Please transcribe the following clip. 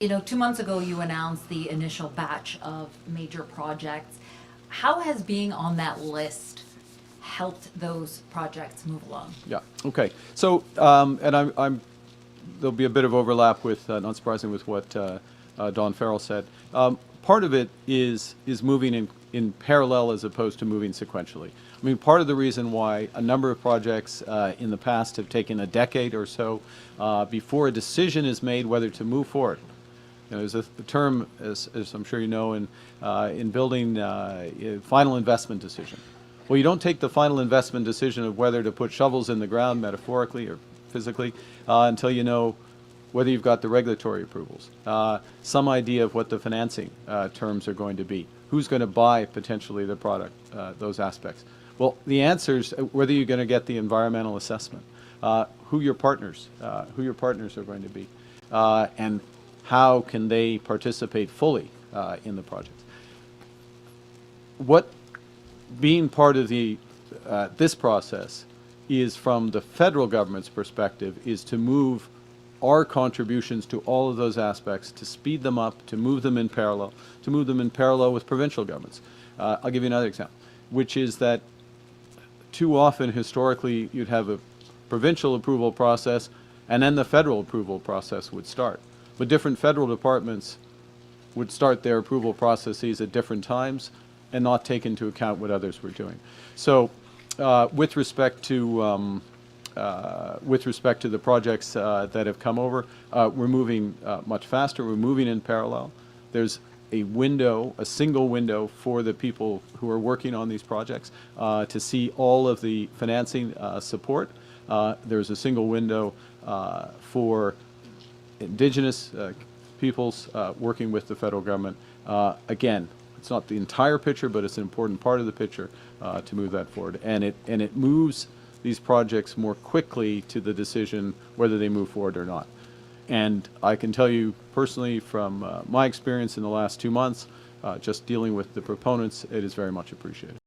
You know, 2 months ago, you announced the initial batch of major projects. How has being on that list helped those projects move along? Yeah. Okay. So, and there'll be a bit of overlap with, not surprising, with what Don Farrell said. Part of it is moving in parallel as opposed to moving sequentially. I mean, part of the reason why a number of projects in the past have taken a decade or so before a decision is made whether to move forward. You know, there's a term, as I'm sure you know, in building, final investment decision. Well, you don't take the final investment decision of whether to put shovels in the ground, metaphorically or physically, until you know whether you've got the regulatory approvals, some idea of what the financing terms are going to be, who's going to buy potentially the product, those aspects. Well, the answers, whether you're going to get the environmental assessment, who your partners are going to be, and how can they participate fully in the project. What being part of the this process is, from the federal government's perspective, is to move our contributions to all of those aspects, to speed them up, to move them in parallel, with provincial governments. I'll give you another example, which is that too often, historically, you'd have a provincial approval process, and then the federal approval process would start. But different federal departments would start their approval processes at different times and not take into account what others were doing. So, with respect to the projects that have come over, we're moving much faster. We're moving in parallel. There's a window, a single window, for the people who are working on these projects to see all of the financing support. There's a single window for Indigenous peoples working with the federal government. Again, it's not the entire picture, but it's an important part of the picture to move that forward. And it moves these projects more quickly to the decision whether they move forward or not. And I can tell you personally, from my experience in the last 2 months, just dealing with the proponents, it is very much appreciated.